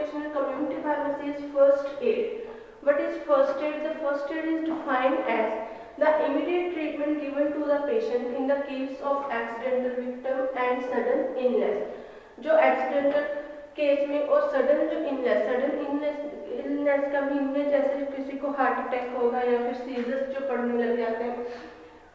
occupational community pharmacy is first aid. What is first aid? The first aid is defined as the immediate treatment given to the patient in the case of accidental victim and sudden illness. जो accidental case में और sudden जो illness का mean में जैसे किसी को heart attack होगा या फिर सीजर्स जो पड़ने लग जाते हैं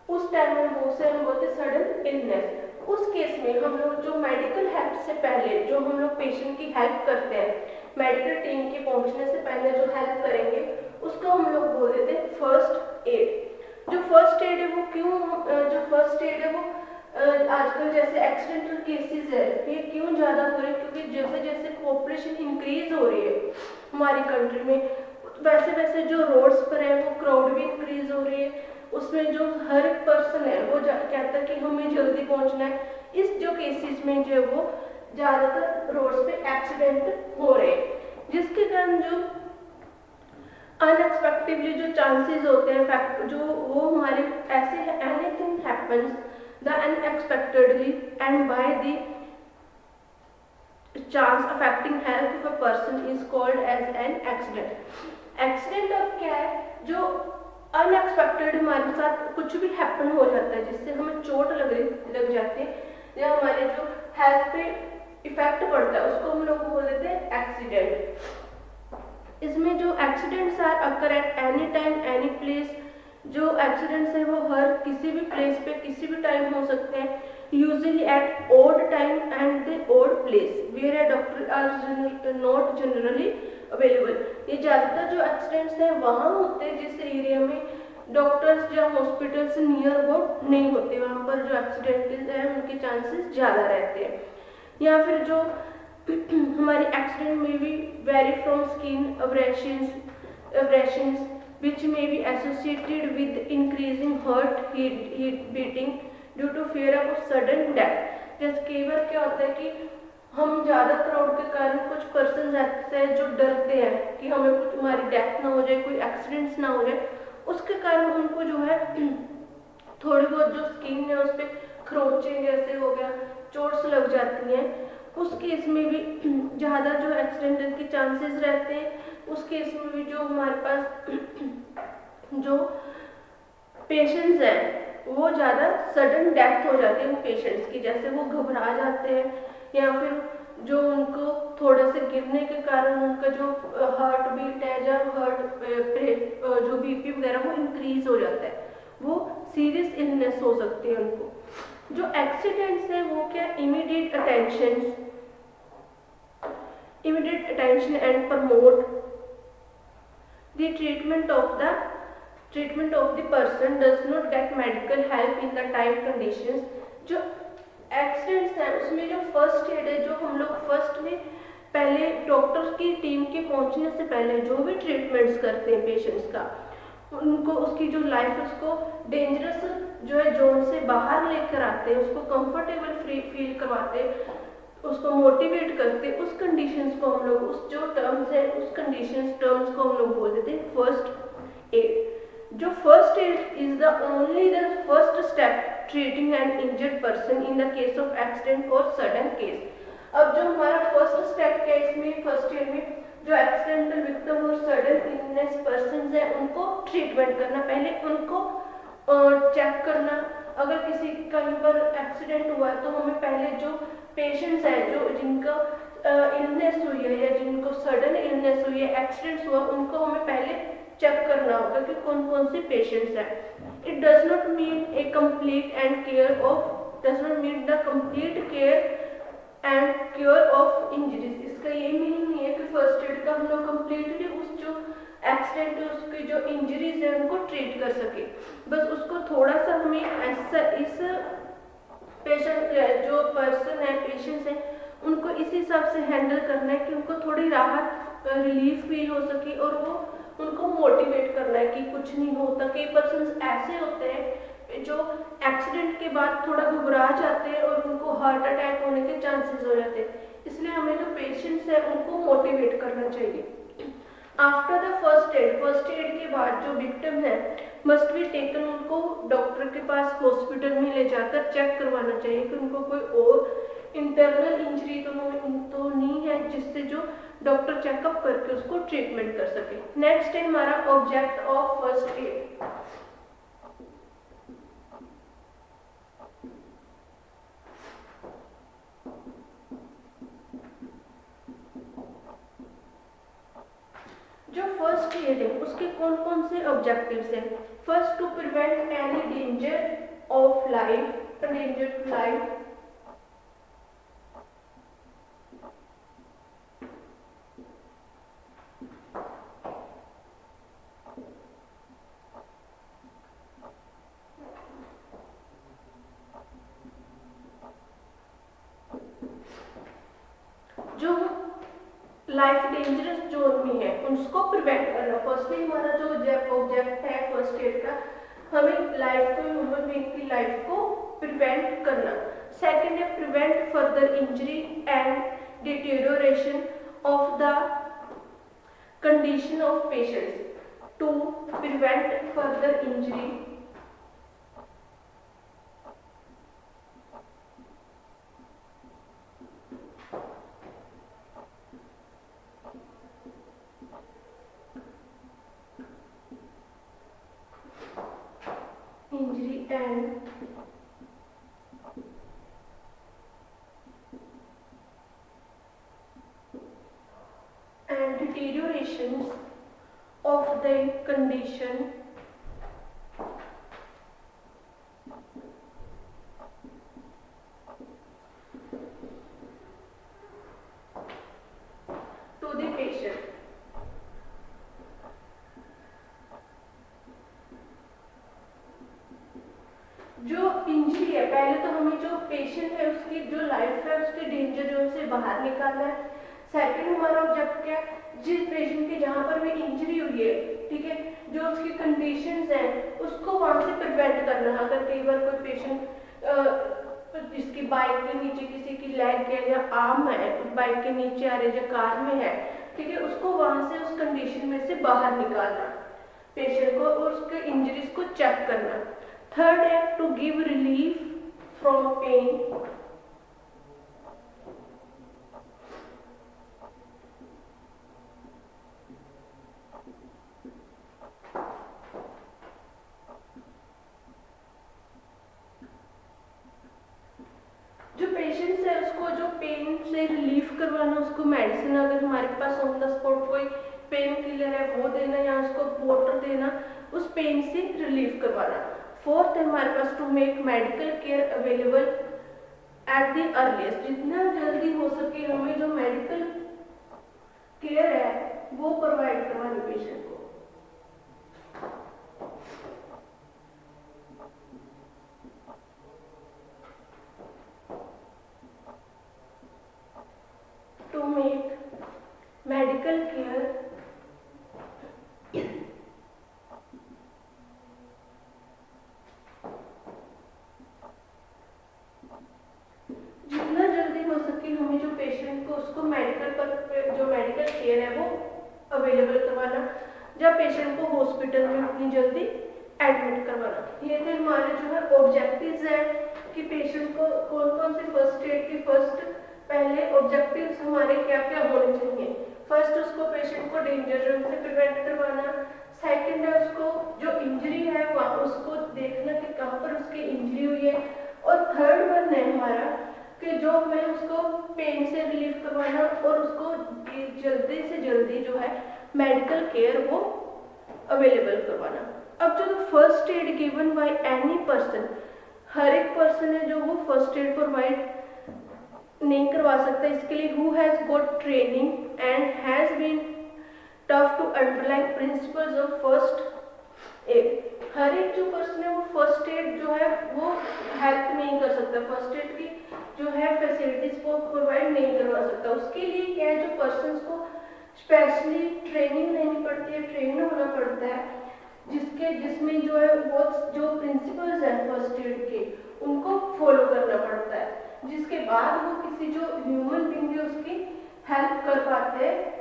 उस टाइम में वो से हम बोलते सडन इलनेस। उस केस में हम लोग जो मेडिकल हेल्प से पहले जो हम लोग पेशेंट की हेल्प करते हैं, मेडिकल टीम के पहुंचने से पहले जो हेल्प करेंगे उसको हम लोग बोल देते हैं फर्स्ट एड। जो फर्स्ट एड है वो क्यों जो फर्स्ट एड है वो आजकल जैसे एक्सीडेंटल केसेस है ये क्यों ज़्यादा हो रहे हैं, क्योंकि जैसे जैसे पॉपुलेशन इंक्रीज हो रही है हमारी कंट्री में वैसे वैसे जो रोड्स पर है वो क्राउड भी इंक्रीज हो रही है। उसमें जो हर एक पर्सन है वो कहता है कि हमें जल्दी पहुंचना है। इस जो केसेस में जो है वो ज़्यादातर रोड्स पे एक्सीडेंट हो रहे हैं, जिसके कारण जो अनएक्सपेक्टेडली जो चांसेस होते हैं फैक्ट जो वो हमारे ऐसे anything happens the unexpectedly and by the chance affecting health of a person is called as an accident. Accident अब क्या है, जो अनएक्सपेक्टेड हमारे साथ कुछ भी हैपन हो जाता है जिससे हमें चोट लग जाती है या हमारे जो हेल्थ पे इफेक्ट पड़ता है उसको हम लोग बोल देते हैं एक्सीडेंट। इसमें जो accidents are occur at any time any place, जो एक्सीडेंट्स है वो हर किसी भी प्लेस पे किसी भी टाइम हो सकते हैं, usually at odd time and the odd place where a doctor are not generally available. ये ज़्यादातर जो एक्सीडेंट्स हैं वहाँ होते हैं जिस एरिया में डॉक्टर्स या हॉस्पिटल्स नियर अबाउट नहीं होते, वहाँ पर जो एक्सीडेंट हैं उनके चांसेस ज़्यादा रहते हैं। या फिर जो हमारी एक्सीडेंट में भी very from skin abrasions which may be associated with increasing heart beating due to fear of sudden death। जैसे कई बार क्या होता है कि हम ज़्यादा क्राउड के कारण कुछ पर्सन ऐसे हैं जो डरते हैं कि हमें कुछ हमारी डेथ ना हो जाए, कोई एक्सीडेंट्स ना हो जाए, उसके कारण उनको जो है थोड़ी बहुत जो स्किन है उस पर खरोंचे जैसे हो गया, चोट्स लग जाती हैं। उस केस में भी ज़्यादा जो एक्सीडेंट के चांसेस रहते हैं। उस केस में भी जो हमारे पास जो पेशेंट्स हैं वो ज़्यादा सडन डेथ हो जाती है उन पेशेंट्स की, जैसे वो घबरा जाते हैं या फिर जो उनको थोड़ा से गिरने के कारण उनका जो हार्ट बीट है या हार्ट जो बीपी वगैरह वो इंक्रीज हो जाता है, वो सीरियस इलनेस हो सकती है उनको। जो एक्सीडेंट्स है वो क्या immediate attention and promote the treatment of the person does not get medical help in the time conditions। जो एक्सीडेंट्स हैं उसमें जो फर्स्ट एड है, जो हम लोग फर्स्ट में पहले डॉक्टर की टीम के पहुंचने से पहले जो भी ट्रीटमेंट्स करते हैं पेशेंट्स का, उनको उसकी जो लाइफ उसको डेंजरस जो है जोन से बाहर लेकर आते हैं, उसको कंफर्टेबल फील करवाते हैं, उसको मोटिवेट करते, उस कंडीशंस को हम लोग उस जो टर्म्स है उस टर्म्स को हम लोग बोल देते हैं फर्स्ट एड। जो first add is the only the first step treating N injured person in the case of accident और सडन केस। अब जो हमारा फर्स्ट स्टेप क्या है इसमें फर्स्ट एड में, जो एक्सीडेंटल विक्टिम और सडन इलनेस पर्सन है उनको ट्रीटमेंट करना, पहले उनको चेक करना। अगर किसी कहीं पर एक्सीडेंट हुआ है तो हमें पहले जो पेशेंट्स हैं जो जिनका इलनेस हुई है या जिनको सडन इलनेस हुई है, एक्सीडेंट्स हुआ, उनको हमें पहले चेक करना होगा कि कौन कौन से पेशेंट्स हैं। It does not mean A complete and care of does not mean the complete care and cure of injuries. इसका ये मीनिंग नहीं है कि फर्स्ट एड का हम लोग कंप्लीटली उस जो एक्सीडेंट है उसकी जो इंजरीज है उनको ट्रीट कर सके, बस उसको थोड़ा सा हमें ऐसा इस पेशेंट जो पर्सन है पेशेंट्स हैं उनको इस हिसाब से हैंडल करना है कि उनको थोड़ी राहत रिलीफ फील हो सके और वो उनको मोटिवेट करना है कि कुछ नहीं होता। कई पर्सन ऐसे होते हैं जो एक्सीडेंट के बाद थोड़ा घबरा जाते हैं और उनको हार्ट अटैक होने के चांसेस हो जाते हैं, इसलिए हमें जो पेशेंट्स है उनको मोटिवेट करना चाहिए। आफ्टर द फर्स्ट एड के बाद जो विक्टिम है मस्ट बी टेकन, उनको डॉक्टर के पास हॉस्पिटल में ले जाकर चेक करवाना चाहिए कि उनको कोई और इंटरनल इंजरी तो नहीं है जिससे जो डॉक्टर चेकअप करके उसको ट्रीटमेंट कर सके। नेक्स्ट है हमारा ऑब्जेक्ट ऑफ फर्स्ट एड। जो फर्स्ट एड है उसके कौन कौन से ऑब्जेक्टिव्स हैं? First, to prevent any danger of life, danger to life. जो लाइफ डेंजरस जोन में है उसको प्रिवेंट करना। फर्स्टली हमारा जो ऑब्जेक्ट है फर्स्ट एड का, हमें लाइफ को, ह्यूमन बीइंग की लाइफ को प्रिवेंट करना। सेकंड है prevent further injury and deterioration of the condition of patients. To prevent further injury and deterioration of the condition to the patient। जो injury है, पहले तो हमें जो पेशेंट है उसकी जो लाइफ है उसके डेंजर जोन से बाहर निकालना है। सेकंड हमारा ऑब्जेक्ट क्या है, जिस पेशेंट की जहाँ पर भी इंजरी हुई है, ठीक है, जो उसकी कंडीशंस हैं उसको वहां से प्रिवेंट करना। अगर कई बार कोई पेशेंट जिसकी बाइक के नीचे किसी की लेग है या आर्म है, बाइक के नीचे आ रही है, कार में है, ठीक है, उसको वहां से उस कंडीशन में से बाहर निकालना पेशेंट को और उसके इंजरीज को चेक करना। थर्ड है to give relief from pain. जो पेशेंट्स है उसको जो पेन से रिलीफ करवाना, उसको मेडिसिन अगर हमारे पास ऑन द स्पॉट कोई पेन किलर है वो देना या उसको वाटर देना, उस पेन से रिलीफ करवाना। फोर्थ है हमारे पास to make medical care available at the earliest. जितना जल्दी हो सके हमें जो मेडिकल केयर है वो प्रोवाइड करवानी पेशेंट को। टू मेक मेडिकल केयर जितना जल्दी हो सके हमें जो पेशेंट को उसको जो मेडिकल केयर है वो अवेलेबल करवाना, जब पेशेंट को हॉस्पिटल में उतनी जल्दी एडमिट करवाना। ये थे हमारे जो है ऑब्जेक्टिव्स हैं कि पेशेंट को कौन कौन से फर्स्ट एड की पहले ऑब्जेक्टिव्स हमारे क्या क्या होने चाहिए। फर्स्ट, उसको पेशेंट को डेंजर जोन से प्रिवेंट करवाना। सेकंड है उसको जो इंजरी है उसको देखना कि कहाँ पर उसकी इंजरी हुई है। और थर्ड वन है हमारा कि जो हमें उसको पेन से रिलीफ करवाना और उसको जल्दी से जल्दी जो है मेडिकल केयर वो अवेलेबल करवाना। अब जो first aid given by any person, हर एक पर्सन है जो वो फर्स्ट एड प्रोवाइड नहीं करवा सकता। इसके लिए who has got training and has been taught to underline principles of first aid. हर एक जो पर्सन है वो फर्स्ट एड जो है वो हेल्प नहीं कर सकता, फर्स्ट एड की जो है फैसिलिटीज को प्रोवाइड नहीं करवा सकता। उसके लिए क्या है, जो पर्सन को स्पेशली ट्रेनिंग लेनी पड़ती है, ट्रेन होना पड़ता है, जिसमें जो है वो जो प्रिंसिपल्स हैं फर्स्ट एड के उनको फॉलो करना पड़ता है, जिसके बाद वो किसी जो ह्यूमन बीइंग है उसकी हेल्प कर पाते हैं,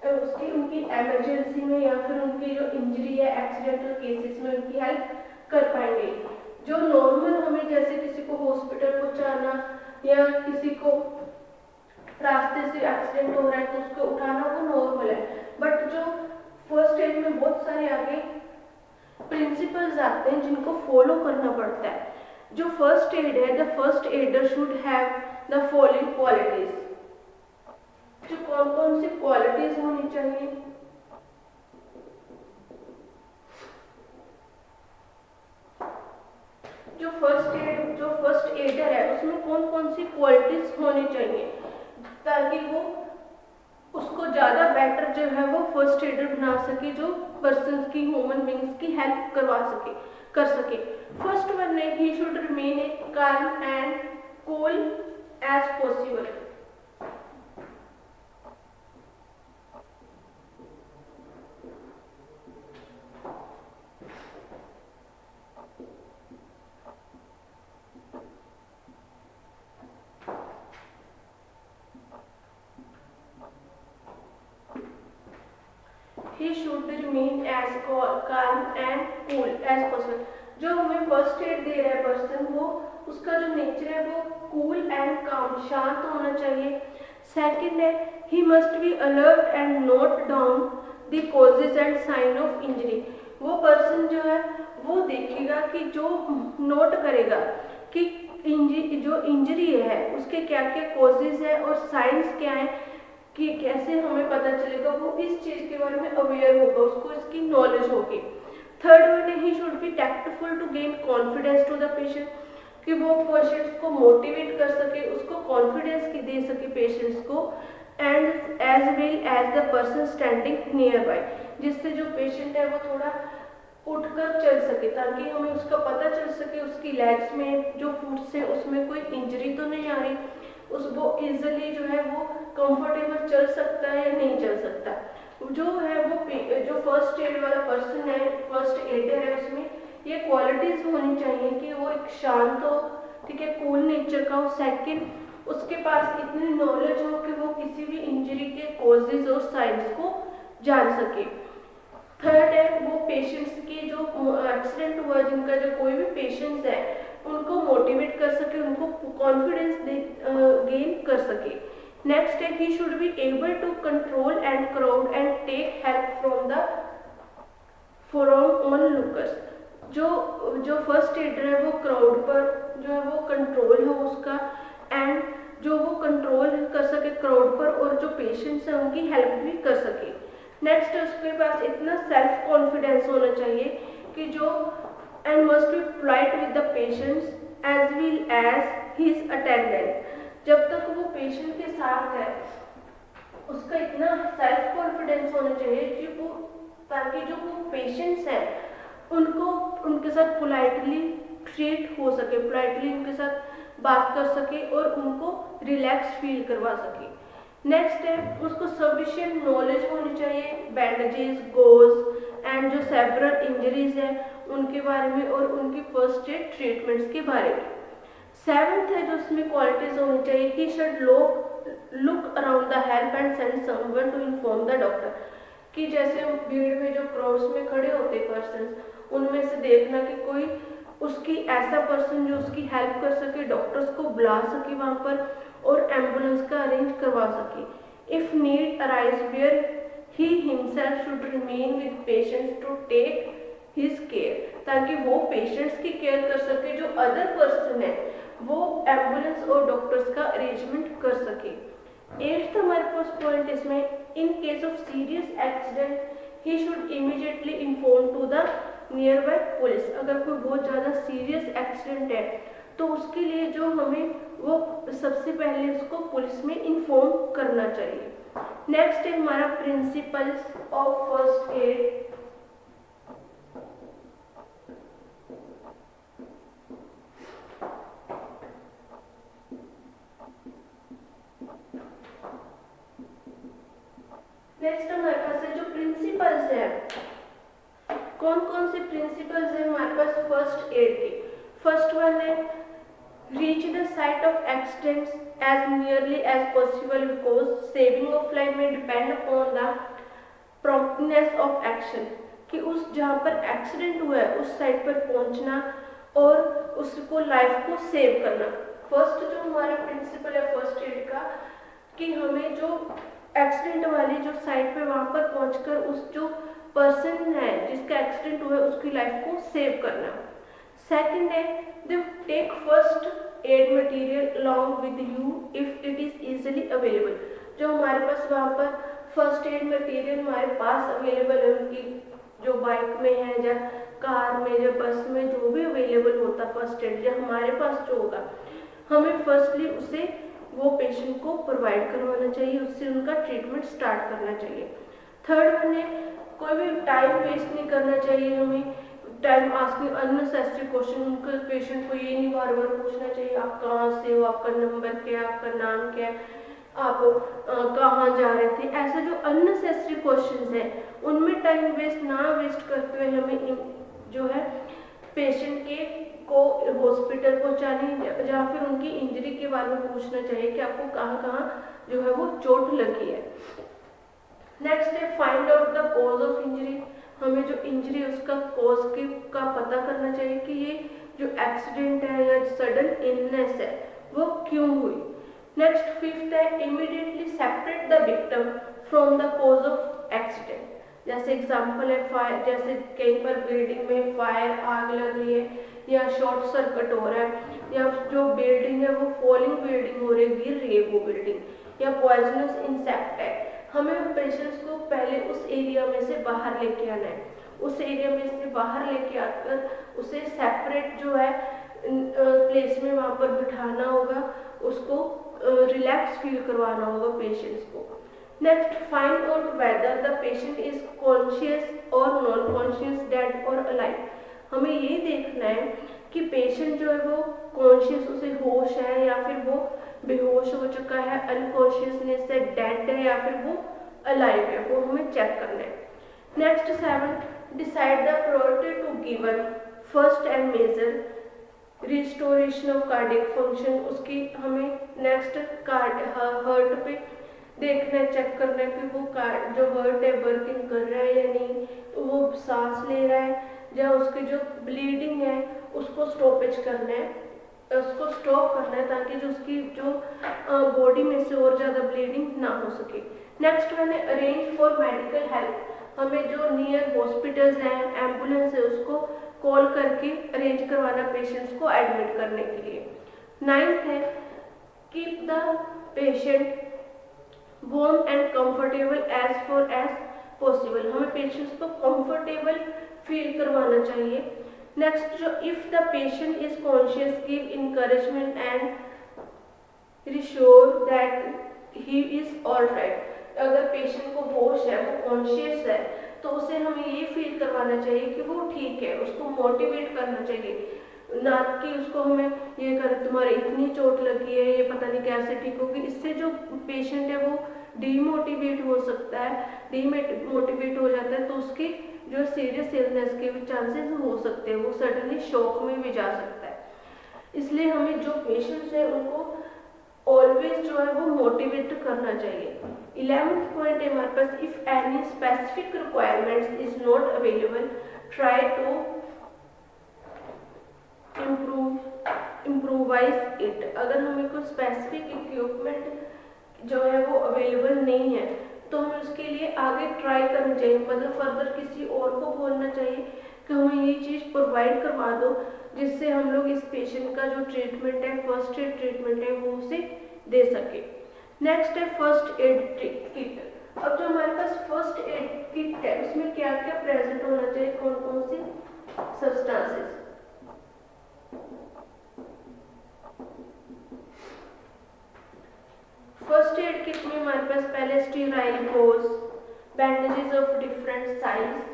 उसकी उनकी इमरजेंसी में या फिर उनकी जो इंजरी है एक्सीडेंटल केसेस में उनकी हेल्प कर पाएंगे। जो नॉर्मल हमें जैसे किसी को हॉस्पिटल पहुंचाना या किसी को रास्ते से एक्सीडेंट हो रहा है तो उसको उठाना वो नॉर्मल है। बट जो फर्स्ट एड में बहुत सारे आगे प्रिंसिपल्स आते हैं जिनको फॉलो करना पड़ता है। जो फर्स्ट एड है, the first adder should have the following qualities. जो कौन कौन सी क्वालिटीज होनी चाहिए? जो फर्स्ट एडर है उसमें कौन कौन सी क्वालिटीज होनी चाहिए ताकि वो उसको ज़्यादा बेटर जो है वो फर्स्ट एडर बना सके, जो पर्सन की, ह्यूमन बींग्स की हेल्प कर सके। फर्स्ट वन है, he should remain a calm and cool as possible. He should remain as calm and cool as possible। जो हमें फर्स्ट एड दे रहा है पर्सन, वो उसका जो नेचर है वो कूल एंड काम, शांत होना चाहिए। सेकंड है, he must be alert and note down the causes and sign of injury। वो पर्सन जो है वो देखेगा कि जो नोट करेगा कि जो इंजरी है उसके क्या क्या कॉजेज है और साइंस क्या है, कि कैसे हमें पता चलेगा, वो इस चीज के बारे में अवेयर होगा, उसको इसकी नॉलेज होगी। थर्ड वन है, he should be tactful to gain confidence to the patient, कि वो पेशेंट्स को मोटिवेट कर सके, उसको कॉन्फिडेंस की दे सके पेशेंट्स को, and as well as the person standing nearby, जिससे जो पेशेंट है वो थोड़ा उठकर चल सके, ताकि हमें उसका पता चल सके उसकी लेग्स में जो फुट से उसमें कोई इंजरी तो नहीं आ रही, वो इजिली जो है वो कंफर्टेबल चल सकता है या नहीं चल सकता। जो है वो जो फर्स्ट एड वाला पर्सन है, फर्स्ट एडर है, उसमें ये क्वालिटीज होनी चाहिए कि वो एक शांत हो, ठीक है, कूल नेचर का हो। सेकंड, उसके पास इतनी नॉलेज हो कि वो किसी भी इंजरी के कॉजेज और साइंस को जान सके। थर्ड है, वो पेशेंट्स के जो एक्सीडेंट हुआ जिनका, जो कोई भी पेशेंट्स है उनको मोटिवेट कर सके, उनको कॉन्फिडेंस गेन कर सके। नेक्स्ट है, he should be able to control and crowd and take help from onlookers. जो फर्स्ट एडर है वो क्राउड पर जो है वो कंट्रोल हो उसका, एंड जो वो कंट्रोल कर सके क्राउड पर, और जो पेशेंट्स हैं उनकी हेल्प भी कर सके। नेक्स्ट, उसके पास इतना सेल्फ कॉन्फिडेंस होना चाहिए कि जो and must be polite with the patients as well as his attendant. जब तक वो पेशेंट के साथ है उसका इतना सेल्फ कॉन्फिडेंस होना चाहिए कि वो, ताकि जो वो पेशेंट्स हैं उनको उनके साथ पोलाइटली ट्रीट हो सके, पोलाइटली उनके साथ बात कर सके और उनको रिलैक्स फील करवा सके। नेक्स्ट है, उसको सफिशिएंट नॉलेज होनी चाहिए बैंडेजेस, गोज एंड जो सेवरल इंजरीज है उनके बारे में और उनकी फर्स्ट एड ट्रीटमेंट्स के बारे में। सेवंथ है, जो उसमें क्वालिटीज होनी चाहिए, he should look around the help and send someone to inform the doctor, कि जैसे भीड़ में जो क्राउड्स में खड़े होते पर्सन, उनमें से देखना कि कोई उसकी ऐसा पर्सन जो उसकी हेल्प कर सके, डॉक्टर्स को बुला सके वहाँ पर और एम्बुलेंस का अरेंज करवा सके। If need arise where he himself should remain with patients to take his care, ताकि वो पेशेंट्स की केयर कर सके, जो अदर पर्सन है वो एम्बुलेंस और डॉक्टर्स का अरेंजमेंट कर सके। एट्थ हमारे पास पॉइंट इसमें, in case of serious accident he should immediately inform to the nearby police. अगर कोई बहुत ज़्यादा सीरियस एक्सीडेंट है तो उसके लिए जो हमें वो सबसे पहले उसको पुलिस में इन्फॉर्म करना चाहिए। नेक्स्ट है हमारा principles of first add. Next हमारे पास है जो प्रिंसिपल्स है, कौन कौन से प्रिंसिपल्स है हमारे पास फर्स्ट एड के। फर्स्ट वन है, reach the site of accidents as nearly as possible because saving of life में depend upon the promptness of action, कि उस जहाँ पर एक्सीडेंट हुआ है उस साइट पर पहुँचना और उसको लाइफ को सेव करना। फर्स्ट जो हमारा प्रिंसिपल है फर्स्ट एड का कि हमें जो एक्सीडेंट वाली जो साइट पे वहां पर पहुंचकर उस जो पर्सन है जिसका एक्सीडेंट हुआ है उसकी लाइफ को सेव करना। सेकंड है they take first aid material along with you if it is easily available. जो हमारे पास वहाँ पर फर्स्ट एड मटेरियल हमारे पास अवेलेबल है, उनकी जो बाइक में है या कार में या बस में जो भी अवेलेबल होता फर्स्ट एड या हमारे पास जो होगा, हमें फर्स्टली उसे वो पेशेंट को प्रोवाइड करवाना चाहिए, उससे उनका ट्रीटमेंट स्टार्ट करना चाहिए। थर्ड वन है कोई भी टाइम वेस्ट नहीं करना चाहिए, हमें टाइम आस्किंग अननेसेसरी क्वेश्चन, उनके पेशेंट को ये नहीं बार बार पूछना चाहिए आप कहाँ से हो, आपका नंबर क्या है, आपका नाम क्या है, आप कहाँ जा रहे थे। ऐसे जो अननेसेसरी क्वेश्चंस हैं उनमें टाइम वेस्ट ना वेस्ट करते हुए हमें जो है पेशेंट के को हॉस्पिटल पहुंचाने या फिर उनकी इंजरी के बारे में पूछना चाहिए कि आपको कहाँ कहाँ जो है वो चोट लगी है। नेक्स्ट है find out the cause of injury. हमें जो इंजरी है उसका कॉज का पता करना चाहिए कि ये जो एक्सीडेंट है या सडन इलनेस है वो क्यों हुई। नेक्स्ट फिफ्थ है immediately separate the victim from the cause of accident. जैसे एग्जांपल है फायर, जैसे कहीं पर बिल्डिंग में फायर आग लग रही है या शॉर्ट सर्किट हो रहा है या जो बिल्डिंग है वो फॉलिंग बिल्डिंग हो रही है, गिर रही है वो बिल्डिंग या पॉइजनस इंसेक्ट है, हमें पेशेंट्स को पहले उस एरिया में से बाहर लेके आना है। उस एरिया में से बाहर लेके आकर उसे सेपरेट जो है प्लेस में वहाँ पर बिठाना होगा, उसको रिलैक्स फील करवाना होगा पेशेंट्स को। Next find out whether the patient is conscious और नॉन कॉन्शियस, डेड और अलाइव। हमें ये देखना है कि पेशेंट जो है वो कॉन्शियस, उसे होश है या फिर वो बेहोश हो चुका है, अनकॉन्शियसनेस है, डेड है या फिर वो अलाइव है, वो हमें चेक करना है। Next 7 decide the priority to given first and major restoration of cardiac function. उसकी हमें नेक्स्ट हार्ट पे देखना है, चेक करना है कि वो जो हार्ट है वर्किंग कर रहा है या नहीं, वो सांस ले रहा है या उसकी जो ब्लीडिंग है उसको स्टॉपेज करना है, उसको स्टॉप करना है ताकि जो उसकी जो बॉडी में से और ज़्यादा ब्लीडिंग ना हो सके। नेक्स्ट वन है अरेंज फॉर मेडिकल हेल्प। हमें जो नियर हॉस्पिटल्स हैं, एम्बुलेंस है, उसको कॉल करके अरेंज करवाना पेशेंट्स को एडमिट करने के लिए। 9th है keep the patient warm and comfortable as far as possible. हमें पेशेंट्स को कंफर्टेबल फील करवाना चाहिए। नेक्स्ट जो if the patient is conscious give encouragement and reassure that he is all right. अगर पेशेंट को होश है, वो कॉन्शियस है, तो उसे हमें ये फील करवाना चाहिए कि वो ठीक है, उसको मोटिवेट करना चाहिए, ना कि उसको हमें ये कर तुम्हारे इतनी चोट लगी है ये पता नहीं कैसे ठीक होगी। इससे जो पेशेंट है वो डीमोटिवेट हो सकता है, डीमोटिवेट हो जाता है तो उसकी जो सीरियस इलनेस के भी चांसेस हो सकते हैं, वो सडनली शॉक में भी जा सकता है। इसलिए हमें जो पेशेंट्स है उनको ऑलवेज जो है वो मोटिवेट करना चाहिए। 11th पॉइंट है हमारे पास if any specific requirements is not available try to improvise it. अगर हमें कोई स्पेसिफिक इक्विपमेंट जो है वो अवेलेबल नहीं है तो हमें उसके लिए आगे ट्राई करना चाहिए, मतलब फर्दर किसी और को बोलना चाहिए कि हमें ये चीज़ प्रोवाइड करवा दो जिससे हम लोग इस पेशेंट का जो ट्रीटमेंट है, फर्स्ट एड ट्रीटमेंट है, वो उसे दे सके। नेक्स्ट है फर्स्ट एड किट। अब जो हमारे पास फर्स्ट एड किट है उसमें क्या क्या प्रेजेंट होना चाहिए, कौन कौन सी सब्सटेंसेस। फर्स्ट एड किट में हमारे पास पहले sterile goes, bandages of different size,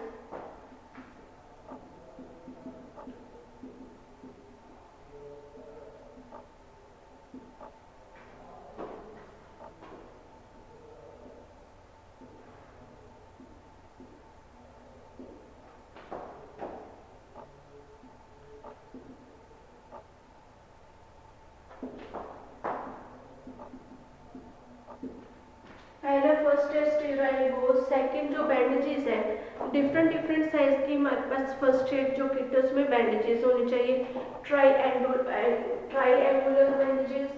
second जो बैंडेजेस है डिफरेंट साइज की हमारे पास फर्स्ट एड जो किट है उसमें बैंडेजेस होने चाहिए, try angular bandages,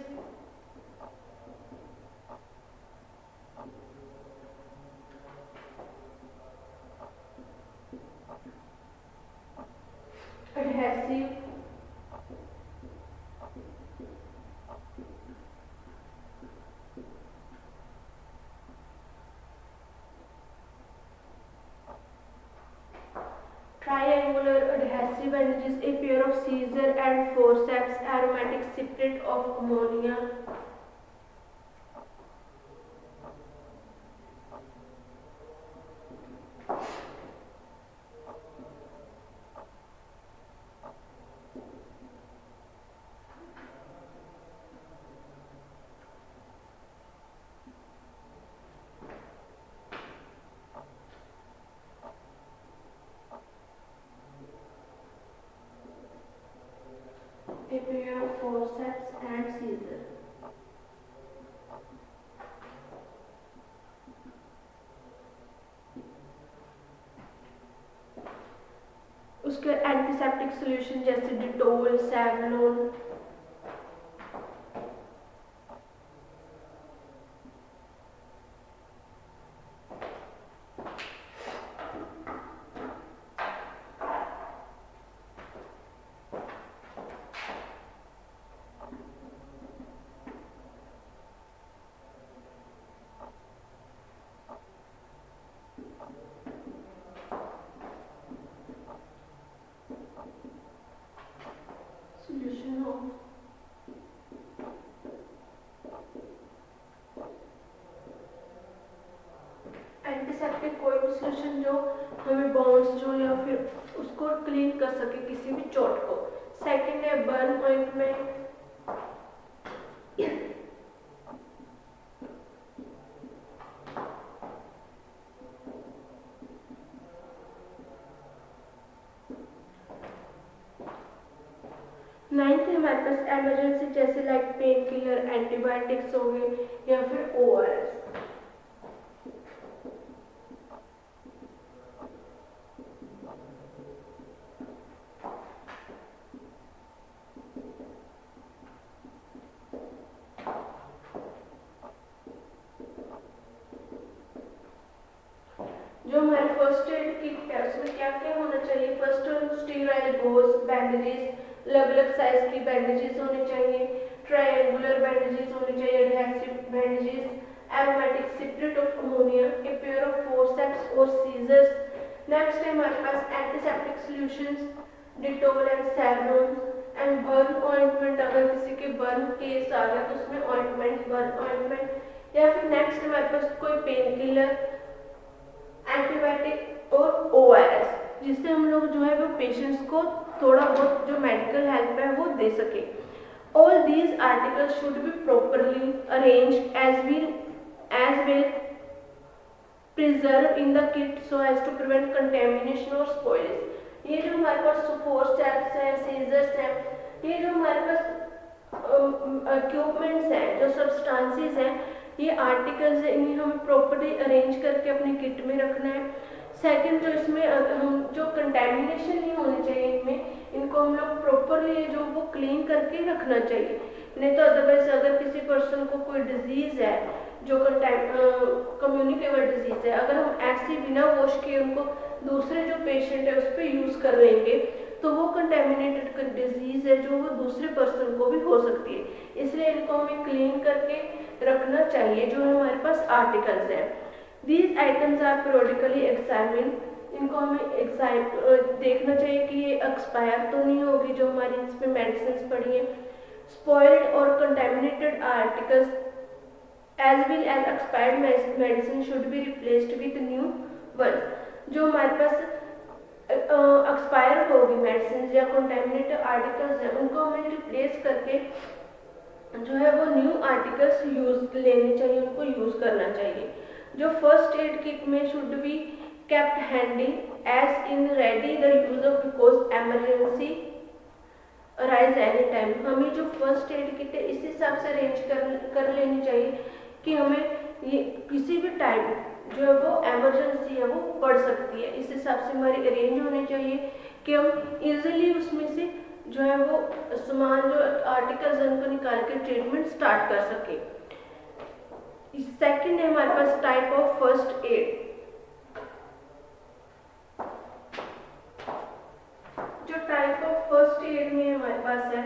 bandages, a pair of scissors and forceps, aromatic spirit of ammonia. A pair of forceps and scissors. उसके एंटीसेप्टिक सोल्यूशन जैसे Dettol, Savlon. Solution of antiseptic कोई भी solution जो हमें बाउंड्स जो या फिर उसको क्लीन कर सके किसी भी चोट को। सेकंड है बर्न ऑइंटमेंट। 9th हमारे पास एमरजेंसी जैसे लाइक पेन किलर, एंटीबायोटिक्स हो गए या फिर ORS। जो हमारे फर्स्ट एड किट है उसमें क्या क्या होना चाहिए। फर्स्ट स्टीराइल गोज बैंडेजेस, अलग अलग साइज की बैंडेजेस होने चाहिए, ट्रायंगुलर बैंडेजेस होने चाहिए, adhesive bandages, aromatic citrate of ammonia, a pair of forceps और सीजर्स। नेक्स्ट है हमारे पास antiseptic solutions, Dettol and Savlon and burn ointment. अगर किसी के बर्न केस आ गया तो उसमें ऑइंटमेंट, बर्न ऑइंटमेंट। या फिर नेक्स्ट हमारे पास कोई पेन किलर, एंटीबायोटिक और ORS, जिससे हम लोग जो है वो पेशेंट्स को थोड़ा बहुत जो मेडिकल हेल्प है वो दे सके। All these articles should be properly arrange as well preserve in the kit so as to prevent contamination और स्पॉइल्स। ये जो हमारे पास फोर्सेप्स है, सीजर्स है, ये जो हमारे पास इक्विपमेंट्स हैं, जो सब्सटेंसेस हैं, ये आर्टिकल्स है, इन्हें हमें प्रॉपरली अरेंज करके अपने किट में रखना है। सेकंड जो इसमें हम जो कंटेमिनेशन नहीं होनी चाहिए इनमें, इनको हम लोग प्रॉपरली जो वो क्लीन करके रखना चाहिए। नहीं तो अदरवाइज अगर किसी पर्सन को कोई डिजीज है जो कम्युनिकेबल डिजीज है, अगर हम ऐसे बिना वॉश किए उनको दूसरे जो पेशेंट है उस पर यूज कर लेंगे तो वो कंटेमिनेटेड डिजीज है जो वो दूसरे पर्सन को भी हो सकती है। इसलिए इनको हमें क्लीन करके रखना चाहिए जो हमारे पास आर्टिकल्स हैं। These items are periodically examine. इनको हमें देखना चाहिए कि ये एक्सपायर तो नहीं होगी जो हमारी इसमें मेडिसिन पड़ी है। स्पॉइल्ड और contaminated articles as well as expired medicine should be replaced with new one. जो हमारे पास एक्सपायर होगी मेडिसिन या कंटेमिनेटेड आर्टिकल्स हैं उनको हमें रिप्लेस करके जो है वो न्यू आर्टिकल्स यूज लेने चाहिए, उनको यूज करना चाहिए। जो फर्स्ट एड किट में should be kept handy as in ready the use of because emergency arise any time। हमें जो फर्स्ट एड किट है इस हिसाब से अरेंज कर लेनी चाहिए कि हमें ये किसी भी टाइम जो है वो एमरजेंसी है वो पड़ सकती है। इस हिसाब से हमारी अरेंज होनी चाहिए कि हम इजीली उसमें से जो है वो सामान जो आर्टिकल्स हैं उनको निकाल के ट्रीटमेंट स्टार्ट कर सके। सेकंड है हमारे पास टाइप ऑफ फर्स्ट एड। जो टाइप ऑफ फर्स्ट एड में हमारे पास है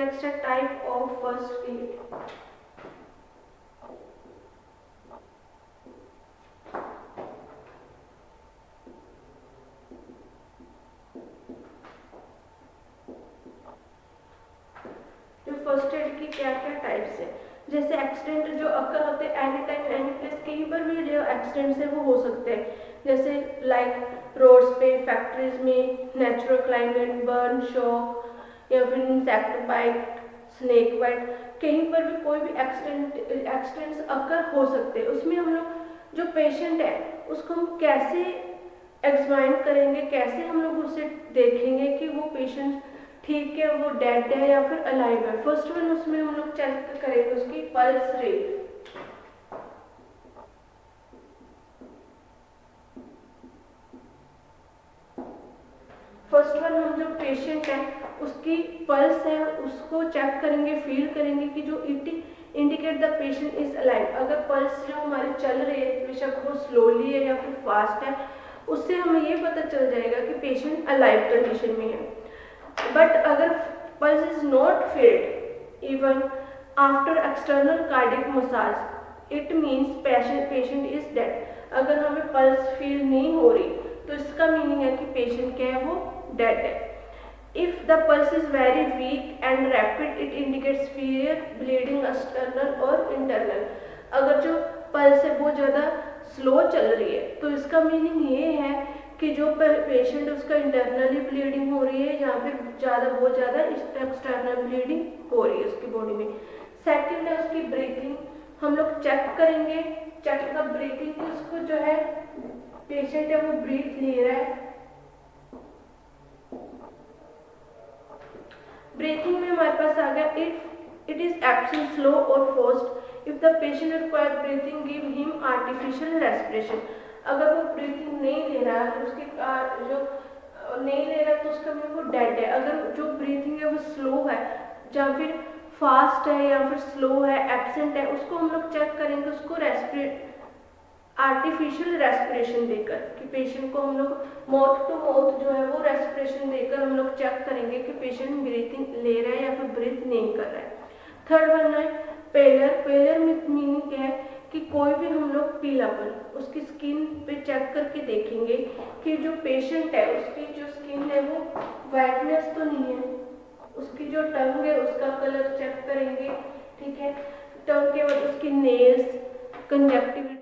नेक्स्ट है टाइप ऑफ फर्स्ट एड। जो फर्स्ट एड की क्या क्या टाइप्स है, जैसे एक्सीडेंट जो अक्कर होते हैं एनी टाइम एनी प्लेस, कहीं पर भी जो एक्सीडेंट्स है वो हो सकते हैं, जैसे लाइक रोड्स पे, फैक्ट्रीज में, नेचुरल क्लाइमेट, बर्न, शॉक या फिर इंसेक्ट बाइट, स्नेक बाइट, कहीं पर भी कोई भी एक्सीडेंट्स अक्कर हो सकते हैं। उसमें हम लोग जो पेशेंट है उसको हम कैसे एग्जामिन करेंगे, कैसे हम लोग उसे देखेंगे कि वो पेशेंट ठीक है, वो डेड है या फिर अलाइव है। फर्स्ट वन उसमें हम लोग चेक करेंगे उसकी पल्स रेट। फर्स्ट वन हम जो पेशेंट है उसकी पल्स है उसको चेक करेंगे, फील करेंगे कि जो indicate the patient is alive. अगर पल्स जो हमारी चल रही है, बेशक वो स्लोली है या फिर फास्ट है, उससे हमें ये पता चल जाएगा कि पेशेंट अलाइव कंडीशन में है। बट अगर pulse is not felt even after external cardiac massage, it means patient is dead। अगर हमें पल्स फील नहीं हो रही तो इसका मीनिंग है कि पेशेंट क्या है, वो डेड है। If the pulse is very weak and rapid, it indicates fear bleeding external और इंटरनल। अगर जो पल्स है बहुत ज़्यादा स्लो चल रही है तो इसका मीनिंग ये है कि जो पेशेंट उसका इंटरनली ब्लीडिंग हो रही है या फिर बहुत ज़्यादा एक्सटर्नल ब्लीडिंग हो रही है उसकी बॉडी में। सेकंड है उसकी ब्रीथिंग, हम लोग चेक करेंगे, चेक द ब्रीथिंग, उसको जो है पेशेंट है वो ब्रीथ ले रहा है। ब्रीथिंग में हमारे पास आ गया इट इज एब्सेंट, स्लो और forced. If the patient require breathing, give him artificial respiration. अगर वो ब्रीथिंग नहीं ले रहा है, उसकी जो नहीं ले रहा है तो उसका मीन वो डेड है। अगर जो ब्रीथिंग है वो स्लो है या फिर फास्ट है या फिर स्लो है, एब्सेंट है, उसको हम लोग चेक करेंगे, उसको आर्टिफिशियल रेस्पिरेशन देकर, कि पेशेंट को हम लोग माउथ टू माउथ जो है वो रेस्पिरेशन देकर हम लोग चेक करेंगे कि पेशेंट ब्रीथिंग ले रहा है या फिर ब्रीथ नहीं कर रहा है। थर्ड वन है पेलर। पेलर में मीनिंग क्या है कि कोई भी हम लोग पीलापन उसकी स्किन पे चेक करके देखेंगे कि जो पेशेंट है उसकी जो स्किन है वो वाइटनेस तो नहीं है, उसकी जो टंग है उसका कलर चेक करेंगे, ठीक है, टंग के बाद उसकी नेल्स, कंजक्टिविटी